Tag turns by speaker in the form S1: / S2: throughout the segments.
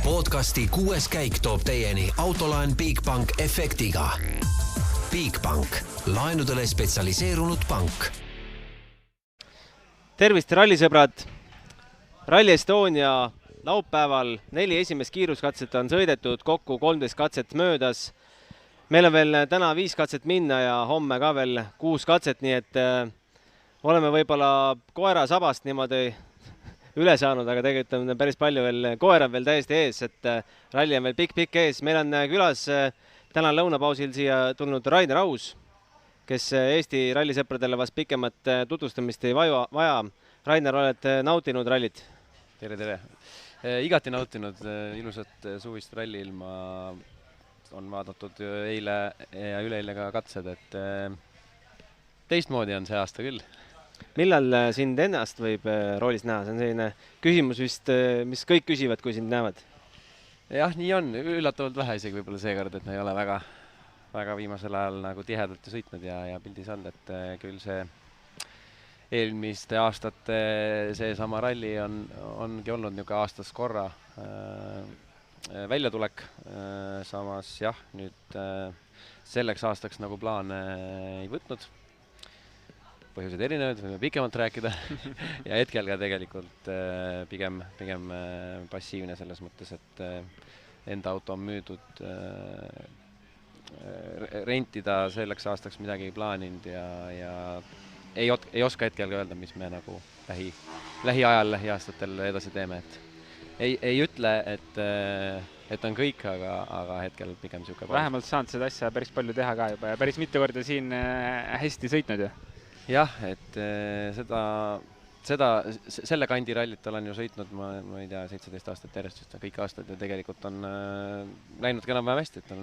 S1: Podcasti 6. käik toob teieni autolaen Bigbank efektiga. Bigbank, laenudele spetsialiseerunud pank.
S2: Tervist, rallisõbrad! Rally Estonia laupäeval 4 esimest kiiruskatset on sõidetud, kokku 13 katset möödas. Meil on veel täna 5 katset minna ja homme ka veel 6 katset, nii et oleme võib-olla koera sabast niimoodi üle saanud, aga tegelikult on päris palju veel, koer on veel täiesti ees, et ralli on veel pikk ees. Meil on külas täna lõunapausil siia tulnud Rainer Aus, kes Eesti rallisõpradele vast pikemat tutvustamist ei vaja. Rainer, oled nautinud rallit?
S3: Tere! Igati nautinud, ilusat suvist ralliilma on vaadatud eile ja üleeile ka katsed, et teistmoodi on see aasta küll.
S2: Millal sind ennast võib roolis näha? See on selline küsimus vist, mis kõik küsivad, kui sind näevad.
S3: Jah, nii on. Üllatavalt vähe isegi võib-olla seekord, et me ei ole väga viimasel ajal nagu tihedalt sõitnud ja pildis olnud, et küll see eelmiste aastate seesama ralli ongi olnud niisugune aastas korra väljatulek. Samas jah, nüüd selleks aastaks nagu plaane ei võtnud. Põhjused erinevad, võime pikemalt rääkida ja hetkel ka tegelikult pigem passiivne selles mõttes, et enda auto on müüdud, rentida selleks aastaks midagi ei plaaninud ja ei oska hetkel ka öelda, mis me nagu lähiaastatel edasi teeme. Ei ütle, et on kõik, aga hetkel pigem siuke.
S4: Vähemalt saanud seda asja päris palju teha ka juba ja päris mitu korda siin hästi sõitnud ju.
S3: Jah, et selle kandi rallit olen ju sõitnud, ma ei tea, 17 aastat järjest, kõik aastad ja tegelikult on läinud enam-vähem hästi, et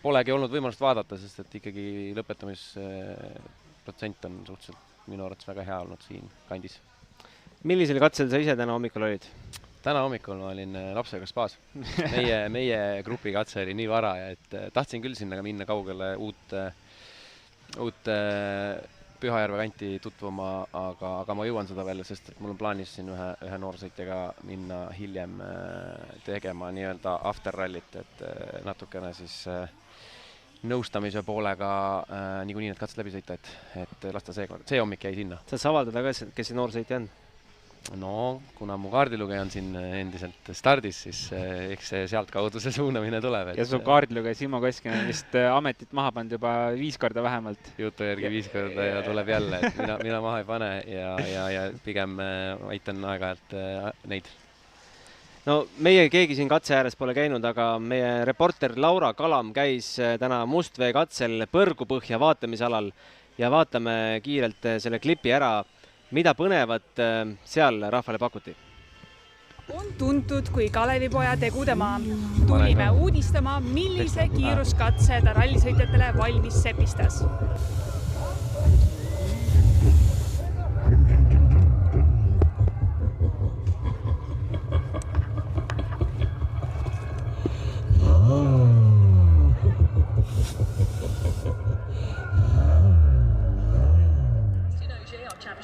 S3: polegi olnud võimalust vaadata, sest et ikkagi lõpetamisprotsent on suhteliselt minu arvates väga hea olnud siin kandis.
S2: Millisel katsel sa ise täna hommikul olid?
S3: Täna hommikul ma olin lapsega spaas. Meie grupi katse oli nii vara, et tahtsin küll sinna minna kaugele uut Pühajärve kanti tutvuma, aga ma jõuan seda veel, sest et mul on plaanis siin ühe noorsõitjaga minna hiljem tegema nii-öelda after rallit, et natukene siis nõustamise poolega niikuinii need katsed läbi sõita, et lasta see hommik jäi sinna.
S2: Saad sa avaldada ka, kes see noorsõitja on?
S3: No, kuna mu kaardilugeja on siin endiselt stardis, siis eks see sealt kaudu see suunamine tuleb.
S4: Ja su kaardilugeja Simo Koskinen vist ametit maha pannud juba 5 korda vähemalt.
S3: Jutu järgi 5 korda ja tuleb jälle, et mina maha ei pane ja pigem aitan aeg-ajalt neid.
S2: No meie keegi siin katse ääres pole käinud, aga meie reporter Laura Kalam käis täna Mustvee katsel Põrgupõhja vaatamisalal ja vaatame kiirelt selle klipi ära. Mida põnevat seal rahvale pakuti?
S5: On tuntud kui Kalevipoja tegudemaa. Tulime uudistama, millise kiiruskatse ta rallisõitjatele valmis sepistas.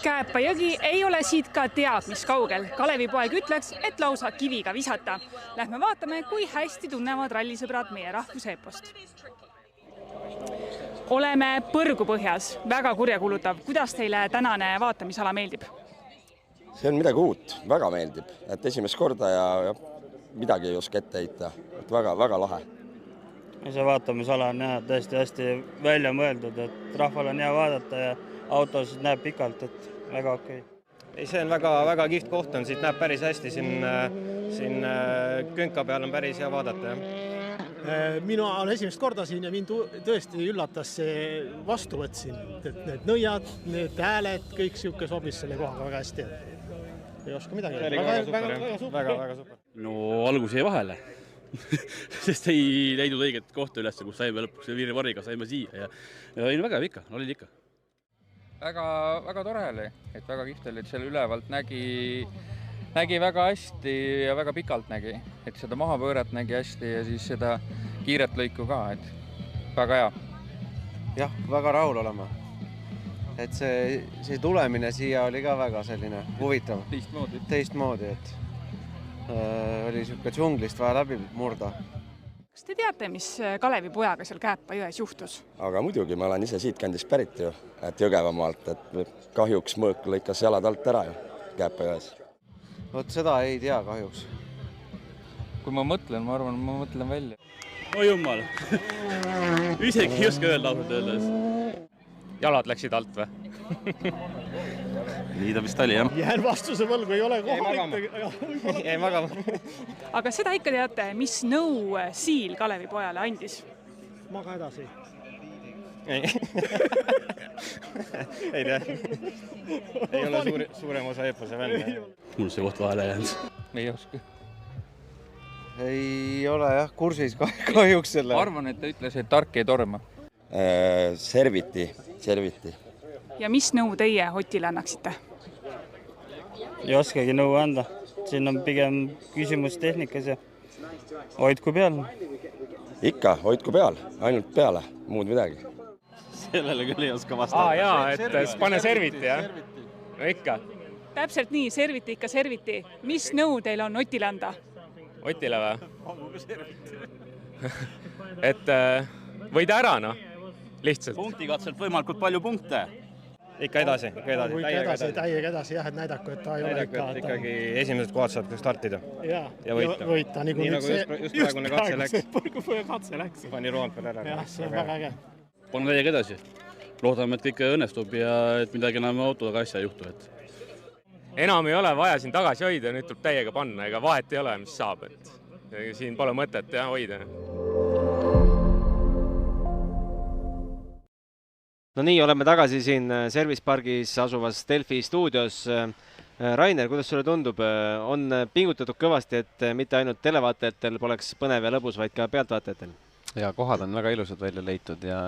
S5: Käepa jõgi ei ole siit ka teab mis kaugel. Kalevipoeg ütleks, et lausa kiviga visata. Lähme vaatame, kui hästi tunnevad rallisõbrad meie rahvuseepost. Oleme Põrgupõhjas. Väga kurjakulutav. Kuidas teile tänane vaatamisala meeldib?
S6: See on midagi uut. Väga meeldib. Et esimest korda ja midagi ei oska ette heita. Et väga lahe.
S7: See vaatamisala on tõesti hästi välja mõeldud, et rahval on hea vaadata ja autos näeb pikalt, et väga okei.
S8: See on väga kihvt koht on, siit näeb päris hästi, siin künka peal on päris hea vaadata.
S9: Mina olen esimest korda siin ja mind tõesti üllatas see vastuvõtt siin, et need nõiad, need hääled, kõik siuke sobis selle kohaga väga hästi. Ei oska midagi.
S8: Väga super.
S10: No algus jäi vahele, sest ei leidnud õiget kohta üles, kus saime lõpuks virvariga, saime siia ja olin väga ikka, olin ikka.
S11: Väga tore oli, et väga kihvt oli, et seal ülevalt nägi väga hästi ja väga pikalt nägi, et seda mahapööret nägi hästi ja siis seda kiiret lõiku ka, et väga hea.
S12: Jah, väga rahul olema. Et see tulemine siia oli ka väga selline huvitav.
S11: Teistmoodi.
S12: Teistmoodi, et oli sihuke džunglist vaja läbi murda.
S5: Kas te teate, mis Kalevi pojaga seal Kääpa jões juhtus?
S6: Aga muidugi, ma olen ise siit kandist pärit ju, et Jõgevamaalt, et kahjuks mõõk lõikas jalad alt ära ju Kääpa jões.
S12: Vot seda ei tea kahjuks.
S11: Kui ma mõtlen, ma arvan, ma mõtlen välja.
S10: Oi jummal. Isegi ei oska öelda ausalt öeldes.
S4: Jalad läksid alt või?
S10: Nii ta vist oli, jah.
S9: Jään vastuse võlgu, ei ole kohalik.
S8: Jäi magama.
S5: Aga seda ikka teate, mis nõu Siil Kalevi pojale andis?
S9: Maga edasi.
S8: Ei tea. Ei ole suurem osa eepose välja.
S10: Mul see koht vahele jäänud.
S11: Ei oska.
S12: Ei ole jah kursis kahjuks selle.
S11: Arvan, et ta ütles, et tark ei torma.
S6: Serviti.
S5: Ja mis nõu teie Otile annaksite?
S7: Ei oskagi nõu anda. Siin on pigem küsimus tehnikas ja hoidku peal.
S6: Ikka, hoidku peal, ainult peale, muud midagi.
S10: Sellele küll ei oska vastata.
S4: Jaa, et pane serviti, jah? No ikka.
S5: Täpselt nii, serviti ikka serviti. Mis nõu teil on Otile anda?
S4: Otile või? Et võida ära, noh. Lihtsalt.
S10: Punktikatselt võimalikult palju punkte.
S8: Ikka edasi.
S9: Täiega edasi, jah, et näidaku, et ta ei ole ikka.
S8: Ikkagi esimesed kohad saab startida.
S9: Ja võita.
S8: Nii nagu just praegune katse läks.
S9: Katse läks.
S8: Pani Roompere ära.
S9: Jah, see on väga äge.
S10: Panna täiega edasi. Loodame, et kõik õnnestub ja et midagi enam autoga asja ei juhtu.
S4: Enam ei ole vaja siin tagasi hoida, nüüd tuleb täiega panna, ega vahet ei ole, mis saab. Siin pole mõtet hoida.
S2: No nii, oleme tagasi siin Service Pargis asuvas Delfi stuudios. Rainer, kuidas sulle tundub? On pingutatud kõvasti, et mitte ainult televaatajatel poleks põnev ja lõbus, vaid ka pealtvaatajatel?
S3: Ja kohad on väga ilusad välja leitud ja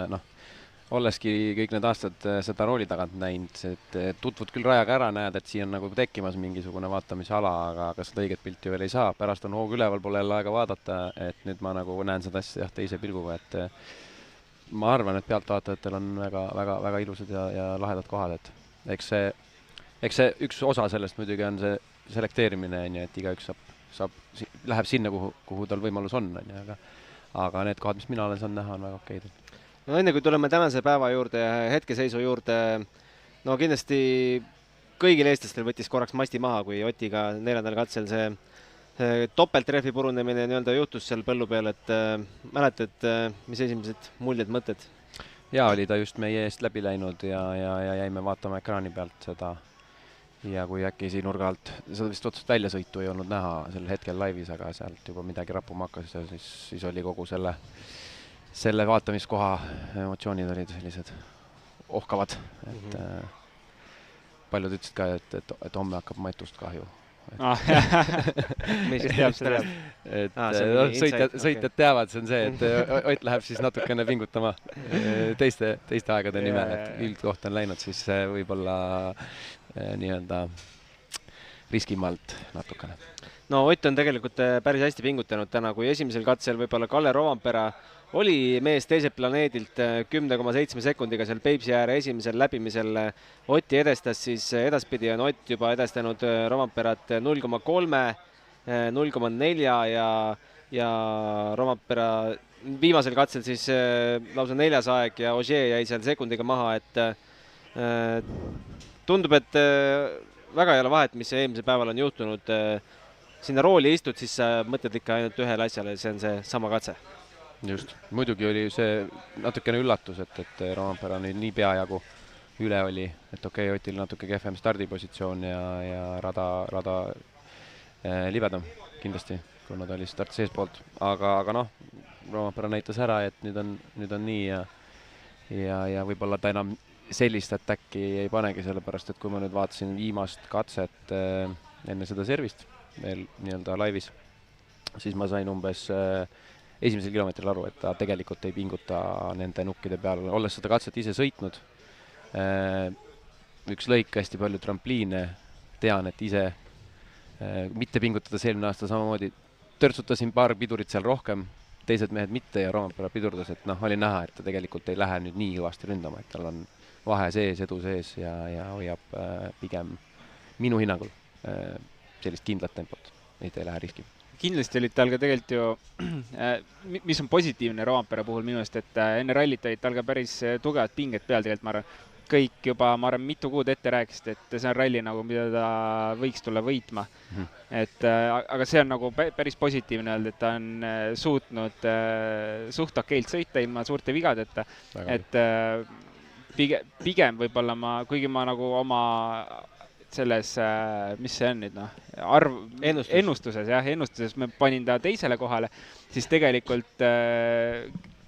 S3: olleski kõik need aastad seda rooli tagant näinud, et tutvud küll rajaga ära, näed, et siin on nagu tekkimas mingisugune vaatamisala, aga kas seda õiget pilti veel ei saa. Pärast on hoog üleval, pole jälle aega vaadata, et nüüd ma nagu näen seda asja teise pilguga, et ma arvan, et pealtvaatajatel on väga ilusad ja lahedad kohad, et eks see üks osa sellest muidugi on see selekteerimine, et igaüks läheb sinna, kuhu tal võimalus on, aga need kohad, mis mina olen saanud näha, on väga okeid.
S2: No enne kui tuleme tänase päeva juurde ja hetkeseisu juurde, no kindlasti kõigil eestlastel võttis korraks masti maha, kui Otiga 4. katsel see topeltrehvi purunemine juhtus seal põllu peal, et mäletad, mis esimesed muljed, mõtted?
S3: Ja oli ta just meie eest läbi läinud ja jäime vaatama ekraani pealt seda ja kui äkki siin nurga alt, seda vist otsast väljasõitu ei olnud näha sel hetkel laivis, aga sealt juba midagi rappuma hakkas ja siis oli kogu selle vaatamiskoha emotsioonid olid sellised ohkavad, et paljud ütlesid ka, et homme hakkab matust kahju.
S2: Mis teab sellest?
S3: Sõitjad teavad, see on see, et Ott läheb siis natukene pingutama teiste aegade nimel, et üldkoht on läinud, siis võib-olla nii-öelda riskimalt natukene.
S2: No Ott on tegelikult päris hästi pingutanud täna, kui esimesel katsel võib-olla Kalle Roompere oli mees teiselt planeedilt 10,7 sekundiga seal Peipsi ääre esimesel läbimisel Otti edestas, siis edaspidi on Ott juba edestanud Roomperat 0,3, 0,4 ja Roompere viimasel katsel siis lausa 4. aeg ja Ogier jäi seal sekundiga maha, et tundub, et väga ei ole vahet, mis eelmisel päeval on juhtunud. Sinna rooli istud, siis sa mõtled ikka ainult ühele asjale, see on see sama katse.
S3: Just, muidugi oli see natukene üllatus, et Roompere nii peajagu üle oli, et okei, Otil natuke kehvem stardipositsioon ja rada libedam kindlasti, kuna ta oli start seespoolt, aga Roompere näitas ära, et nüüd on nii ja võib-olla ta enam sellist äkki ei panegi, sellepärast, et kui ma nüüd vaatasin viimast katset enne seda servist veel nii-öelda laivis, siis ma sain umbes esimesel kilomeetril aru, et ta tegelikult ei pinguta nende nukkide peal, olles seda katset ise sõitnud. Üks lõik hästi palju trampliine, tean, et ise mitte pingutades eelmine aasta samamoodi törtsutasin paar pidurit seal rohkem, teised mehed mitte ja Roompere pidurdas, et oli näha, et ta tegelikult ei lähe nüüd nii kõvasti ründama, et tal on vahe sees, edu sees ja hoiab pigem minu hinnangul sellist kindlat tempot, et ei lähe riski.
S13: kindlasti olid tal ka tegelikult ju, mis on positiivne Roompere puhul minu eest, et enne rallit olid tal ka päris tugevad pinged peal tegelikult, ma arvan. Kõik juba, ma arvan, mitu kuud ette rääkisid, et see on ralli nagu, mida ta võiks tulla võitma. Aga see on nagu päris positiivne öelda, et ta on suutnud suht okeilt sõita ilma suurte vigadeta. Et pigem võib-olla kuigi ma nagu oma selles, mis see on nüüd, ennustuses me panin ta teisele kohale, siis tegelikult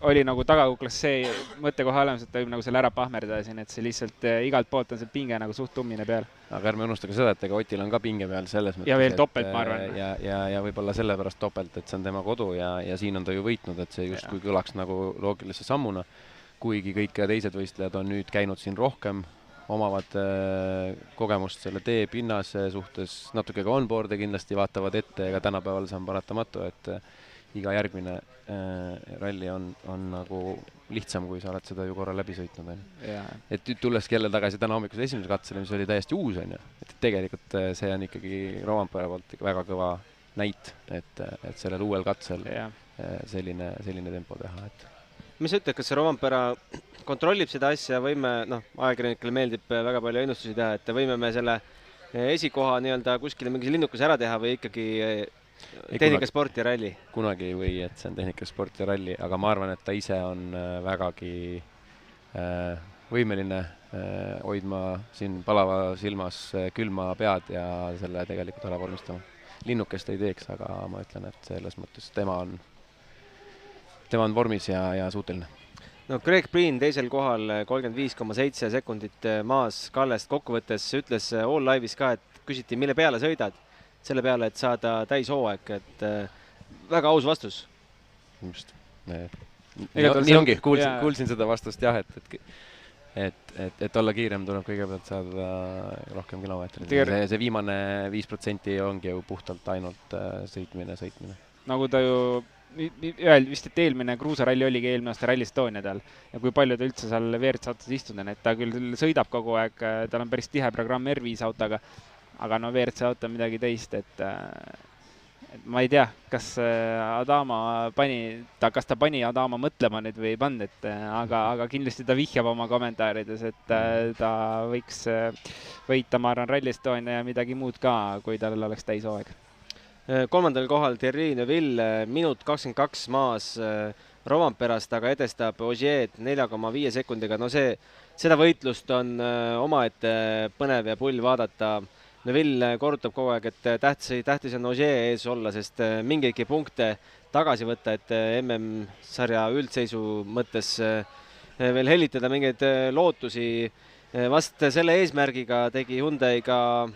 S13: oli nagu tagakuklas see mõtte kohe olemas, et ta võib nagu selle ära pahmerdada siin, et see lihtsalt igalt poolt on see pinge nagu suht tummine peal.
S3: Aga ärme unustage seda, et ega Otil on ka pinge peal selles mõttes.
S13: Ja veel topelt, ma arvan.
S3: Ja võib-olla sellepärast topelt, et see on tema kodu ja siin on ta ju võitnud, et see just kui kõlaks nagu loogilise sammuna, kuigi kõik teised võistlejad on nüüd käinud siin rohkem, omavad kogemust selle tee pinnase suhtes, natuke ka onboard'e kindlasti vaatavad ette, ega tänapäeval see on paratamatu, et iga järgmine ralli on nagu lihtsam, kui sa oled seda ju korra läbi sõitnud. Et nüüd tulles jälle tagasi täna hommikuse esimese katsele, mis oli täiesti uus, et tegelikult see on ikkagi Roompere poolt väga kõva näit, et sellel uuel katsel selline tempo teha.
S2: Mis sa ütled, kas see Roompere kontrollib seda asja, võime, ajakirjanikele meeldib väga palju ennustusi teha, et võime me selle esikoha nii-öelda kuskile mingi linnukese ära teha või ikkagi tehnikasport ja ralli? Kunagi
S3: ei või, et see on tehnikasport ja ralli, aga ma arvan, et ta ise on vägagi võimeline hoidma siin palava silmas külma pead ja selle tegelikult ära vormistama. Linnukest ei teeks, aga ma ütlen, et selles mõttes tema on vormis ja suuteline.
S2: No Greg Breen teisel kohal 35,7 sekundit maas Kallest kokkuvõttes ütles All Live'is ka, et küsiti, mille peale sõidad? Selle peale, et saada täishooaeg, et väga aus vastus.
S3: Just. Nii ongi, kuulsin seda vastust jah, et olla kiirem tuleb kõigepealt saada rohkem kilomeetrit. See viimane 5% ongi ju puhtalt ainult sõitmine.
S13: Nagu ta ju vist, et eelmine kruusaralli oligi eelmine aasta Rally Estonia tal ja kui palju ta üldse seal WRC autos istunud on, et ta küll sõidab kogu aeg, tal on päris tihe programm R5 autoga, aga WRC auto on midagi teist, et ma ei tea, kas Adama kas ta pani Adama mõtlema nüüd või ei pannud, aga kindlasti ta vihjab oma kommentaarides, et ta võiks võita, ma arvan, Rally Estonia ja midagi muud ka, kui tal oleks täishooaeg.
S2: Kolmandal kohal Thierry Neuville, minut 22 maas Roomperast, aga edestab Ogier 4,5 sekundiga. No seda võitlust on omaette põnev ja pull vaadata. Neuville korrutab kogu aeg, et tähtis on Ogier ees olla, sest mingeidki punkte tagasi võtta, et MM-sarja üldseisu mõttes veel helitada mingeid lootusi. Vast selle eesmärgiga tegi Hyundai ka,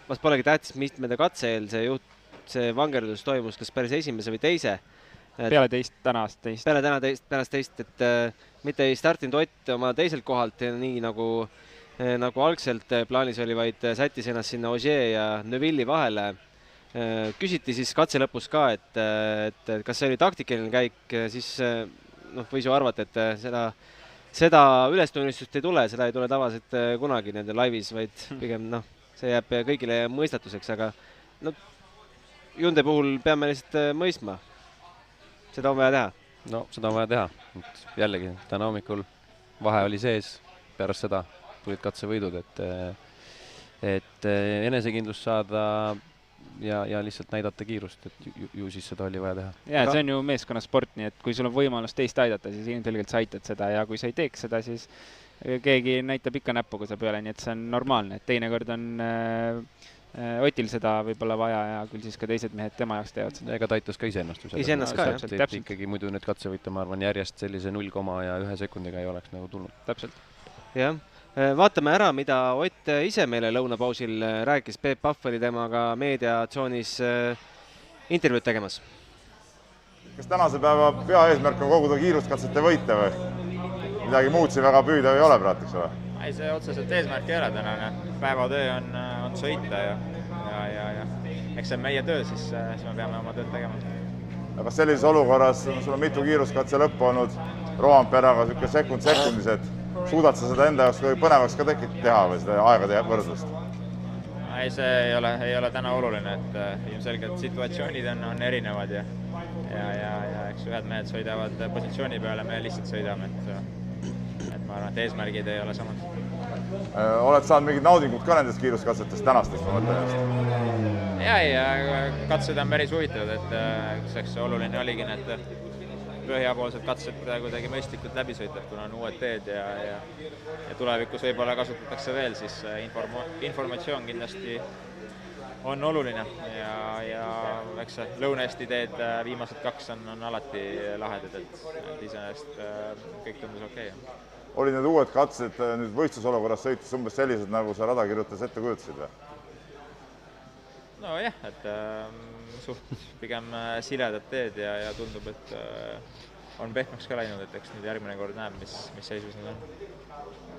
S2: vast polegi tähtis mitmenda katseel see vangerdus toimus, kas päris esimese või teise.
S13: Peale tänast teist.
S2: Peale teist, et mitte ei startinud Ott oma teiselt kohalt nii nagu algselt plaanis oli, vaid sättis ennast sinna Ogier ja Neuville'i vahele. Küsiti siis katse lõpus ka, et kas see oli taktikeline käik, siis võis ju arvata, et seda ülestunnistust ei tule, seda ei tule tavaliselt kunagi nende laivis, vaid pigem see jääb kõigile mõistatuseks, aga Hyundai puhul peame lihtsalt mõistma. Seda on vaja teha.
S3: No, seda on vaja teha. Jällegi, täna hommikul vahe oli sees, pärast seda tulid katsevõidud, et enesekindlust saada ja lihtsalt näidata kiirust, et ju siis seda oli vaja teha.
S13: Ja see on ju meeskonnasport, nii et kui sul on võimalus teist aidata, siis ilmselgelt sa aitad seda ja kui sa ei teeks seda, siis keegi näitab ikka näpuga selle peale, nii et see on normaalne, et teinekord on Otil seda võib-olla vaja ja küll siis ka teised mehed tema jaoks teevad seda.
S3: Ega ta aitas ka iseennast.
S2: Iseennast ka, jah.
S3: Ikkagi muidu need katsevõite, ma arvan, järjest sellise 0,1 sekundiga ei oleks nagu tulnud.
S13: Täpselt.
S2: Jah. Vaatame ära, mida Ott ise meile lõunapausil rääkis. Peep Pahv oli temaga meediatsoonis intervjuud tegemas.
S14: Kas tänase päeva peaeesmärk on koguda kiiruskatsete võite või? Midagi muud siin väga püüda ei ole praegu, eks ole?
S15: Ei, see otseselt eesmärk ei ole tänane. Päevatöö on sõita ja eks see on meie töö, siis me peame oma tööd tegema.
S14: Aga sellises olukorras sul on mitu kiiruskatse lõppu olnud Roomperaga sekundised. Suudad sa seda enda jaoks põnevaks ka teha või seda aegade võrdlust?
S15: ei, see ei ole täna oluline, et ilmselgelt situatsioonid on erinevad ja eks ühed mehed sõidavad positsiooni peale, me lihtsalt sõidame, et ma arvan, et eesmärgid ei ole samad.
S14: Oled saanud mingid naudingud ka nendest kiiruskatsetest tänastest, ma mõtlen just?
S15: Ja katsed on päris huvitavad, et eks oluline oligi need põhjapoolsed katsed kuidagi mõistlikult läbi sõita, kuna on uued teed ja tulevikus võib-olla kasutatakse veel, siis informatsioon kindlasti on oluline ja eks see Lõuna-Eesti teed viimased 2 on alati lahedad, et iseenesest kõik tundus okei.
S14: Olid need uued katsed nüüd võistlusolukorras sõites umbes sellised, nagu sa rada kirjutades ette kujutasid või?
S15: No jah, et suht pigem siledad teed ja tundub, et on pehmeks ka läinud, et eks nüüd järgmine kord näeb, mis seisus need on.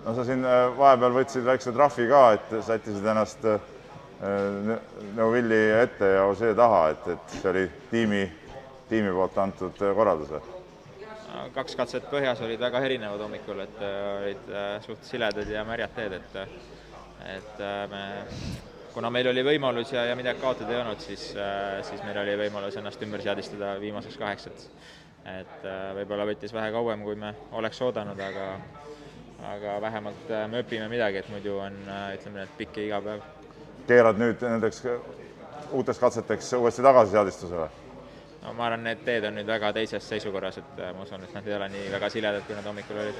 S14: No sa siin vahepeal võtsid väikse trahvi ka, et sättisid ennast Neuvilli ette ja Ožee taha, et see oli tiimi poolt antud korralduse.
S15: 2 katset põhjas olid väga erinevad hommikul, et olid suht siledad ja märjad teed, et kuna meil oli võimalus ja midagi kaotada ei olnud, siis meil oli võimalus ennast ümber seadistada viimaseks 8. Et võib-olla võttis vähe kauem, kui me oleks oodanud, aga vähemalt me õpime midagi, et muidu on, ütleme, et pikk iga päev.
S14: Keerad nüüd nendeks uuteks katseteks uuesti tagasi seadistuse või?
S15: No ma arvan, need teed on nüüd väga teises seisukorras, et ma usun, et nad ei ole nii väga siledad, kui nad hommikul olid.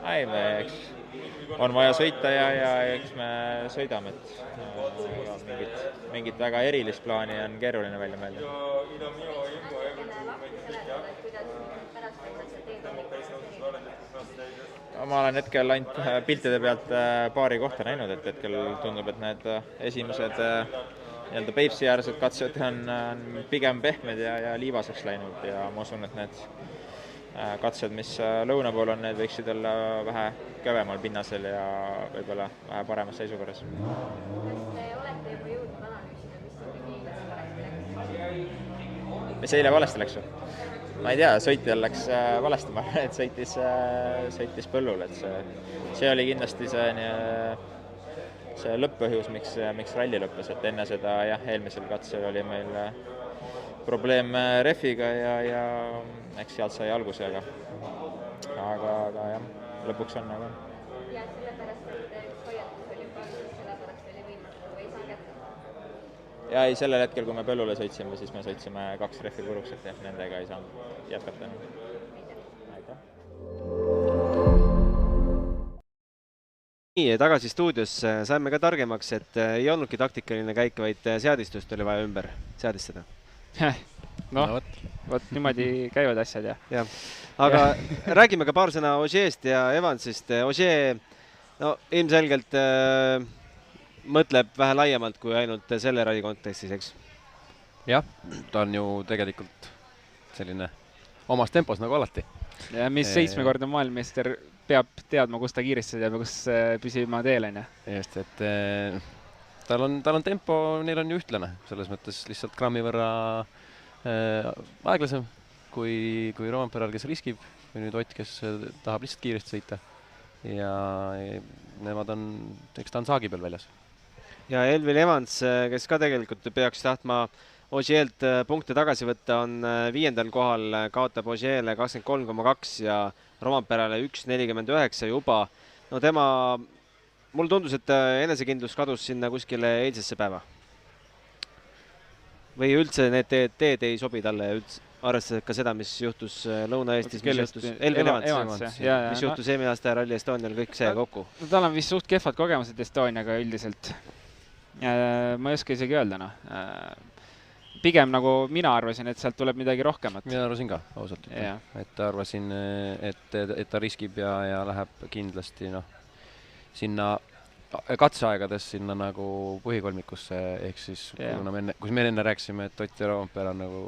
S15: Ei, eks on vaja sõita ja eks me sõidame, et mingit väga erilist plaani on keeruline välja mõelda. Ma olen hetkel ainult piltide pealt paari kohta näinud, et hetkel tundub, et need esimesed Peipsi-äärsed katsed on pigem pehmed ja liivaseks läinud ja ma usun, et need katsed, mis lõuna pool on, need võiksid olla vähe kõvemal pinnasel ja võib-olla vähe paremas seisukorras. Mis eile valesti läks? Ma ei tea, sõitjal läks valesti, ma arvan, et sõitis põllul, et see oli kindlasti see lõpp-põhjus, miks ralli lõppes, et enne seda eelmisel katsel oli meil probleem rehviga ja eks sealt sai alguse, aga jah, lõpuks on nagu. Ja ei, sellel hetkel, kui me põllule sõitsime, siis me sõitsime 2 rehvi puruks, et nendega ei saanud jätkata. Aitäh!
S2: Nii, tagasi stuudiosse saime ka targemaks, et ei olnudki taktikaline käik, vaid seadistust oli vaja ümber seadistada.
S13: Vot niimoodi käivad asjad, jah.
S2: Aga räägime ka paar sõna Ožeest ja Evansist. Ožee ilmselgelt mõtleb vähe laiemalt kui ainult selle ralli kontekstis, eks?
S3: Jah, ta on ju tegelikult selline omas tempos nagu alati.
S13: Ja mis 7-kordne maailmameister peab teadma, kus ta kiiresti teab ja kus püsima teel on.
S3: Just, et tal on tempo, neil on ju ühtlane. Selles mõttes lihtsalt grammi võrra aeglasem kui Roomperal, kes riskib, või nüüd Ott, kes tahab lihtsalt kiiresti sõita. Ja nemad on, eks ta on saagi peal väljas.
S2: Ja Elvin Evans, kes ka tegelikult peaks tahtma Ožeelt punkte tagasi võtta, on 5. kohal, kaotab Ožeele 23,2 ja Roomperale 1,49 juba. No tema, mul tundus, et enesekindlus kadus sinna kuskile eilsesse päeva. Või üldse need teed ei sobi talle üldse, arvestades ka seda, mis juhtus Lõuna-Eestis, mis juhtus Elvin Evans, mis juhtus eelmine aasta Rally Estonial, kõik see kokku.
S13: Tal on vist suht kehvad kogemused Estoniaga üldiselt. Ma ei oska isegi öelda. Pigem nagu mina arvasin, et sealt tuleb midagi rohkemat.
S3: Mina arvasin ka, ausalt. Et arvasin, et ta riskib ja läheb kindlasti sinna katseaegades sinna nagu põhikolmikusse, ehk siis kui me enne rääkisime, et Ott ja Roomper on nagu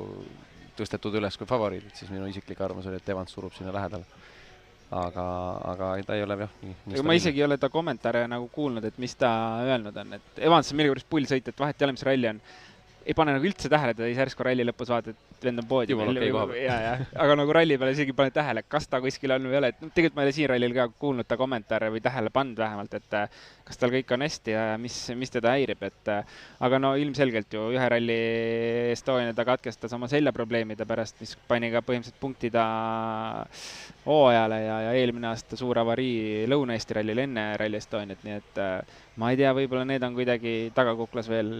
S3: tõstetud üles kui favoriidid, siis minu isiklik arvamus oli, et Evans surub sinna lähedale. Aga ta ei ole
S13: ma isegi ei ole ta kommentaare nagu kuulnud, et mis ta öelnud on. Et Evans on millegipärast pull sõita, et vahet ei ole, mis ralli on. ei pane nagu üldse tähele, et siis järsku ralli lõpus vaatad, et vend on poodiumil. Aga nagu ralli peale isegi pane tähele, kas ta kuskil on või ei ole. Tegelikult ma ei ole siin rallil ka kuulnud ta kommentaare või tähele pannud vähemalt, et kas tal kõik on hästi ja mis teda häirib. Aga no ilmselgelt ju ühe ralli Estonia ta katkestas oma seljaprobleemide pärast, mis pani ka põhimõtteliselt punktida hooajale ja eelmine aasta suur avarii Lõuna-Eesti rallil enne ralli Estoniat, nii et ma ei tea, võib-olla need on kuidagi tagakuklas veel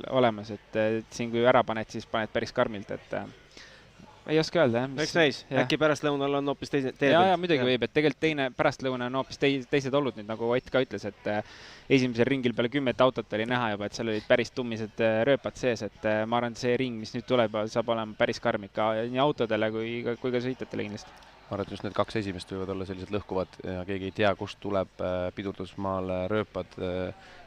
S13: olemas, et siin kui ära paned, siis paned päris karmilt, et ei oska öelda.
S2: Eks näis, äkki pärastlõunal on hoopis teine.
S13: Ja muidugi võib, et tegelikult teine pärastlõuna on hoopis teised olud nüüd, nagu Ott ka ütles, et esimesel ringil peale 10 autot oli näha juba, et seal olid päris tummised rööpad sees, et ma arvan, et see ring, mis nüüd tuleb, saab olema päris karm ikka nii autodele kui ka sõitjatele kindlasti.
S3: Ma arvan, et just need 2 esimest võivad olla sellised lõhkuvad ja keegi ei tea, kust tuleb pidurdusmaal rööpad.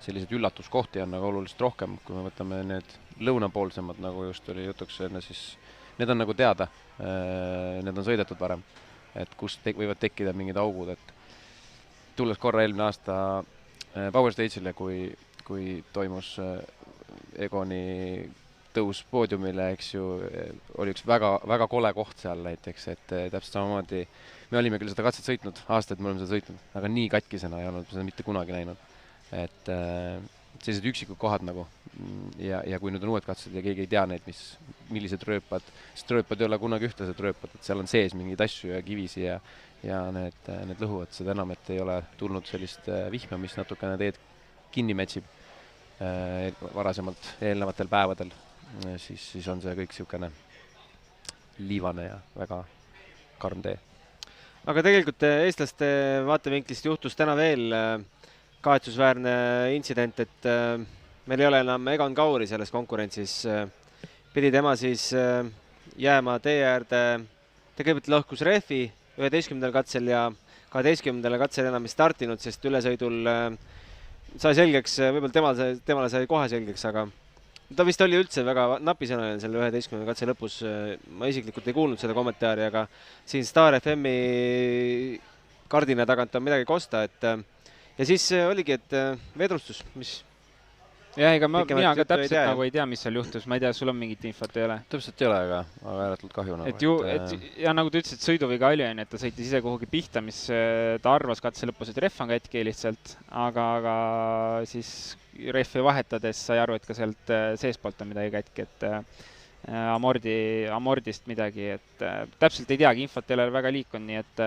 S3: Sellised üllatuskohti on nagu oluliselt rohkem, kui me võtame need lõunapoolsemad, nagu just oli jutuks enne, siis need on nagu teada. Need on sõidetud varem, et kust võivad tekkida mingid augud. Et tulles korra eelmine aasta Power Stage'ile, kui toimus Egoni tõus poodiumile, eks ju, oli üks väga kole koht seal näiteks, et täpselt samamoodi me olime küll seda katset sõitnud, aastaid me oleme seda sõitnud, aga nii katkisena ei olnud seda mitte kunagi näinud. Et sellised üksikud kohad nagu ja kui nüüd on uued katsed ja keegi ei tea neid, millised rööpad, sest rööpad ei ole kunagi ühtlased rööpad, et seal on sees mingeid asju ja kivisi ja need lõhuvad seda enam, et ei ole tulnud sellist vihma, mis natukene teed kinni metsib varasemalt eelnevatel päevadel. Siis on see kõik siukene liivane ja väga karm tee.
S2: Aga tegelikult eestlaste vaatevinklist juhtus täna veel kahetsusväärne intsident, et meil ei ole enam Egon Kauri selles konkurentsis. Pidi tema siis jääma tee äärde, tegelikult lõhkus rehvi 11. katsel ja 12. katsel enam ei startinud, sest ülesõidul sai selgeks, võib-olla temale sai kohe selgeks, aga ta vist oli üldse väga napisõnaline selle 11. katse lõpus. Ma isiklikult ei kuulnud seda kommentaari, aga siin Star FM-i kardina tagant on midagi kosta. Ja siis oligi, et vedrustus, mis...
S13: Ja ega mina ka täpselt nagu ei tea, mis seal juhtus. Ma ei tea, sul on mingit infot ei ole?
S3: Täpselt ei ole, aga ääretult kahju.
S13: Ja nagu ta ütles, et sõiduviga oli, et ta sõitis ise kuhugi pihta, mis ta arvas katse lõpus, et rehv on katki lihtsalt, aga siis rehvi vahetades sai aru, et ka sealt seespoolt on midagi katki, et amordist midagi, et täpselt ei teagi, infot ei ole väga liikunud, nii et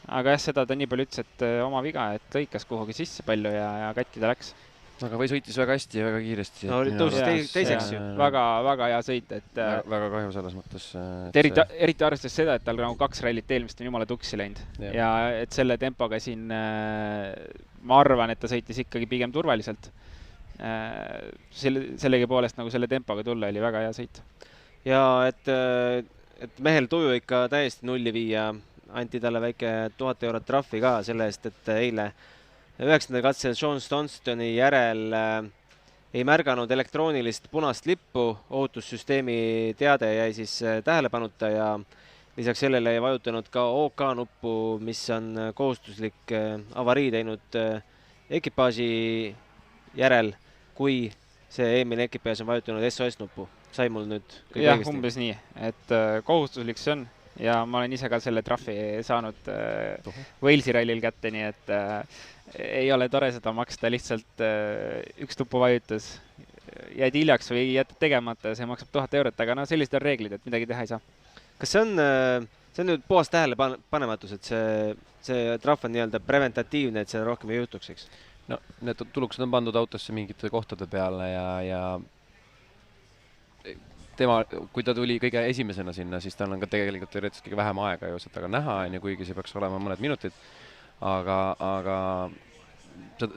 S13: aga jah, seda ta nii palju ütles, et oma viga, et lõikas kuhugi sisse palju ja katki ta läks.
S3: Aga või sõitis väga hästi ja väga kiiresti.
S2: No tõusis teiseks ju.
S13: Väga hea sõit.
S3: Väga kahju selles mõttes.
S13: Eriti arvestades seda, et tal nagu 2 rallit eelmist on jumala tuksi läinud. Ja et selle tempoga siin ma arvan, et ta sõitis ikkagi pigem turvaliselt. Sellegi poolest nagu selle tempoga tulla oli väga hea sõit.
S2: Ja et mehel tuju ikka täiesti nulli viia, anti talle väike 1000 eurot trahvi ka selle eest, et eile 9. katsel Sean Stonstoni järel ei märganud elektroonilist punast lippu, ohutussüsteemi teade jäi siis tähelepanuta ja lisaks sellele ei vajutanud ka OK nuppu, mis on kohustuslik avarii teinud ekipaaži järel, kui see eelmine ekipaaž on vajutanud SOS nuppu. Sai mul nüüd kõik õigesti?
S13: Jah, umbes nii, et kohustuslik see on ja ma olen ise ka selle trahvi saanud Walesi rallil kätte, nii et ei ole tore seda maksta, lihtsalt üks tuppu vajutas, jäid hiljaks või jätad tegemata ja see maksab 1000 eurot, aga no sellised on reeglid, et midagi teha ei saa.
S2: Kas see on nüüd puhas tähelepanematus, et see trahv on nii-öelda preventatiivne, et seda rohkem ei juhtuks, eks?
S3: No, need tuluksed on pandud autosse mingite kohtade peale ja tema, kui ta tuli kõige esimesena sinna, siis tal on ka tegelikult teoreetiliselt kõige vähem aega ju seda näha, kuigi see peaks olema mõned minutid. Aga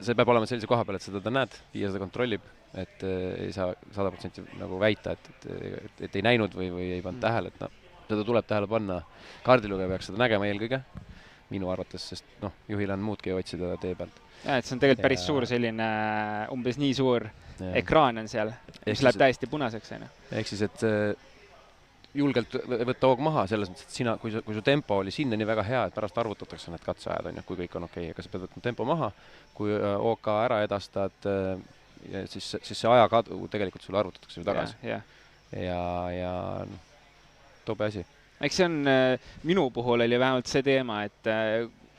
S3: see peab olema sellise koha peal, et seda ta näed ja seda kontrollib, et ei saa 100% nagu väita, et ei näinud või ei pannud tähele, et seda tuleb tähele panna. Kaardilugeja peaks seda nägema eelkõige minu arvates, sest juhil on muudki otsida tee pealt.
S13: Ja, et see on tegelikult päris suur selline, umbes nii suur ekraan on seal, mis läheb täiesti punaseks.
S3: Ehk siis, et julgelt võtta hoog maha selles mõttes, et sina, kui su tempo oli sinna nii väga hea, et pärast arvutatakse need katseajad, kui kõik on okei, aga sa pead võtma tempo maha, kui OK ära edastad, ja siis see ajakadu tegelikult sulle arvutatakse ju tagasi. Ja tobe asi.
S13: Eks see on, minu puhul oli vähemalt see teema, et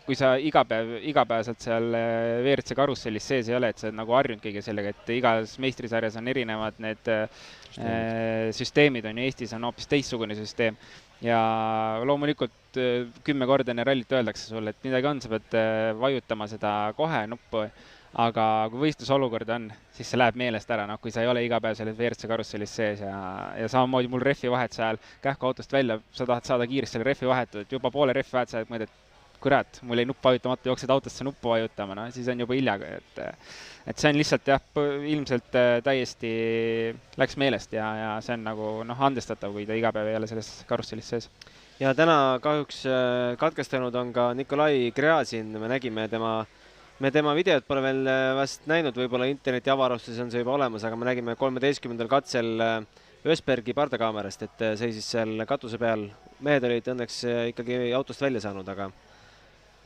S13: kui sa igapäevaselt seal WRC karussellis sees ei ole, et sa oled nagu harjunud kõige sellega, et igas meistrisarjas on erinevad need süsteemid on ju, Eestis on hoopis teistsugune süsteem ja loomulikult 10 korda enne rallit öeldakse sulle, et midagi on, sa pead vajutama seda kohe nuppu, aga kui võistlusolukord on, siis see läheb meelest ära, kui sa ei ole iga päev selles WRC karussellis sees ja samamoodi mul rehvi vahetuse ajal kähku autost välja, sa tahad saada kiiresti selle rehvi vahetud, et juba poole rehvi vahetuse ajal mõtled, kurat, mul ei nupp vajutamata, jooksed autosse nuppu vajutama, siis on juba hiljaga, et see on lihtsalt ilmselt täiesti läks meelest ja see on nagu andestatav, kui ta iga päev ei ole selles karussellis sees.
S2: Ja täna kahjuks katkestanud on ka Nikolai Gräzin, me nägime tema videot pole veel vast näinud, võib-olla interneti avarustus on see juba olemas, aga me nägime 13. katsel Ösbergi pardakaamerast, et seisis seal katuse peal. Mehed olid õnneks ikkagi autost välja saanud, aga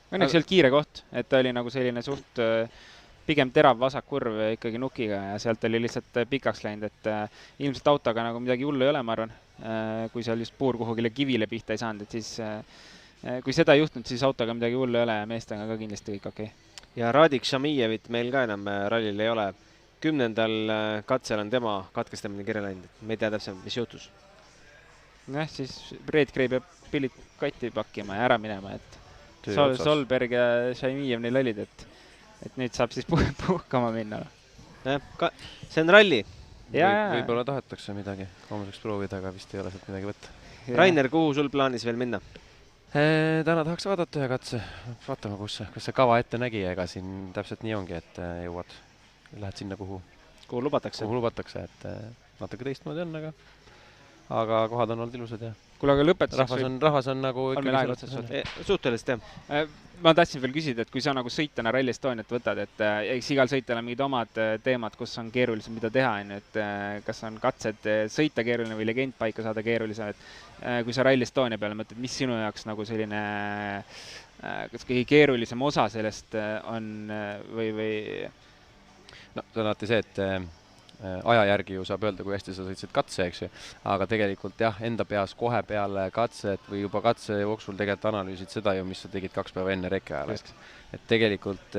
S13: õnneks ei olnud kiire koht, et ta oli nagu selline suht pigem terav vasakkurv ikkagi nukiga ja sealt oli lihtsalt pikaks läinud, et ilmselt autoga nagu midagi hullu ei ole, ma arvan. Kui seal just puur kuhugile kivile pihta ei saanud, et siis kui seda ei juhtunud, siis autoga midagi hullu ei ole ja meestega ka kindlasti kõik okei.
S2: Ja Radik Šamijevit meil ka enam rallil ei ole. 10. katsel on tema katkestamine kirja läinud. Me ei tea täpselt, mis juhtus.
S13: Siis Redgrave peab pillid katti pakkima ja ära minema, et Solberg ja Šamijev neil olid, et nüüd saab siis puhkama minna.
S2: See on ralli.
S3: Võib-olla tahetakse midagi homseks proovida, aga vist ei ole sealt midagi võtta.
S2: Rainer, kuhu sul plaanis veel minna?
S3: Täna tahaks vaadata ühe katse. Vaatame, kus see kava ette nägi, ega siin täpselt nii ongi, et lähed sinna, kuhu lubatakse, et natuke teistmoodi on, aga kohad on olnud ilusad ja
S13: kuule, aga lõpetuseks
S3: rahvas on nagu
S2: suhteliselt jah.
S13: Ma tahtsin veel küsida, et kui sa nagu sõitjana Rally Estoniat võtad, et eks igal sõitjal on mingid omad teemad, kus on keerulisem, mida teha, et kas on katsed sõita keeruline või legend paika saada keerulisem, et kui sa Rally Estonia peale mõtled, mis sinu jaoks nagu selline kas kõige keerulisem osa sellest on või?
S3: No, see on alati see, et aja järgi ju saab öelda, kui hästi sa sõitsid katse, eks ju, aga tegelikult jah, enda peas kohe peale katset või juba katse jooksul tegelikult analüüsid seda ju, mis sa tegid 2 päeva enne reke ajal, eks. Et tegelikult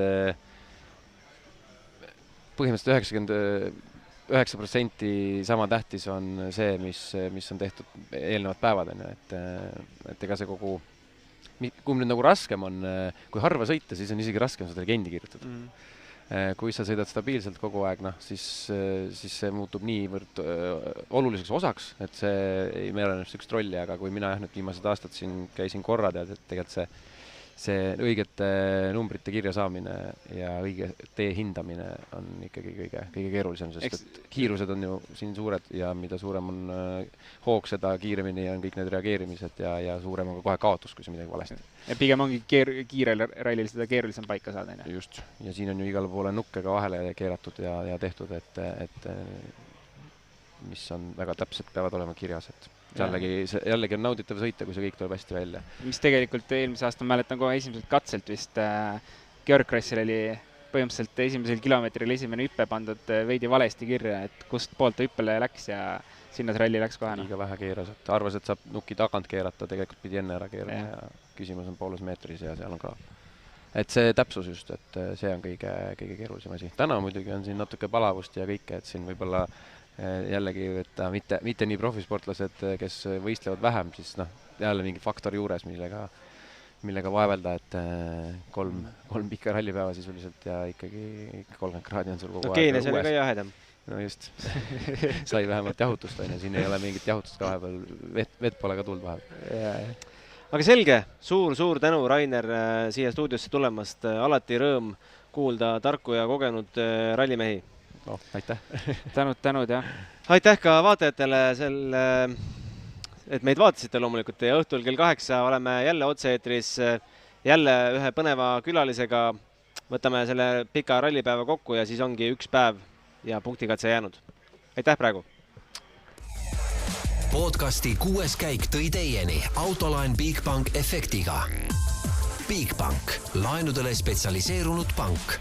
S3: põhimõtteliselt 99% sama tähtis on see, mis on tehtud eelnevad päevad, et ega see kogu, kui nüüd nagu raskem on, kui harva sõita, siis on isegi raskem seda legendi kirjutada. Kui sa sõidad stabiilselt kogu aeg, siis see muutub niivõrd oluliseks osaks, et see ei meelene sükst rolli, aga kui mina nüüd viimased aastad siin käisin korra, et tegelikult see õigete numbrite kirja saamine ja õige tee hindamine on ikkagi kõige keerulisem, sest et kiirused on ju siin suured ja mida suurem on hoog, seda kiiremini on kõik need reageerimised ja suurem on ka kohe kaotus, kui see midagi valesti.
S13: Ja pigem ongi kiirel rallil seda keerulisem paika saada.
S3: Just, ja siin on ju igale poole nukkega vahele keeratud ja tehtud, et mis on väga täpselt peavad olema kirjas, et jällegi on nauditav sõita, kui see kõik tuleb hästi välja.
S13: Mis tegelikult eelmise aasta mäletan kohe esimeselt katselt vist Georg Krassil oli põhimõtteliselt esimesel kilomeetril esimene hüppe pandud veidi valesti kirja, et kust poolt hüppele läks ja sinna see ralli läks kohe.
S3: Liiga vähe keeras, et arvas, et saab nuki tagant keerata, tegelikult pidi enne ära keerama ja küsimus on pooles meetris ja seal on ka. Et see täpsus just, et see on kõige keerulisem asi. Täna muidugi on siin natuke palavust ja kõike, et siin võib-olla jällegi, et mitte nii profisportlased, kes võistlevad vähem, siis jälle mingi faktor juures, millega vaevelda, et kolm pikka rallipäeva sisuliselt ja ikkagi 30 kraadi on sul kogu aeg.
S2: Keenias oli ka jahedam.
S3: No just, sai vähemalt jahutust, siin ei ole mingit jahutust ka vahepeal, vett pole ka tulnud vahepeal.
S2: Aga selge, suur tänu, Rainer, siia stuudiosse tulemast. Alati rõõm kuulda tarku ja kogenud rallimehi.
S3: Aitäh.
S13: Tänud, jah.
S2: Aitäh ka vaatajatele, et meid vaatasite loomulikult ja õhtul kell 8 oleme jälle otse-eetris jälle ühe põneva külalisega. Võtame selle pika rallipäeva kokku ja siis ongi üks päev ja punktikatse jäänud. Aitäh praegu!
S1: Podcasti 6. käik tõi teieni Autoline Bigbank efektiga. Bigbank, laenudele spetsialiseerunud pank.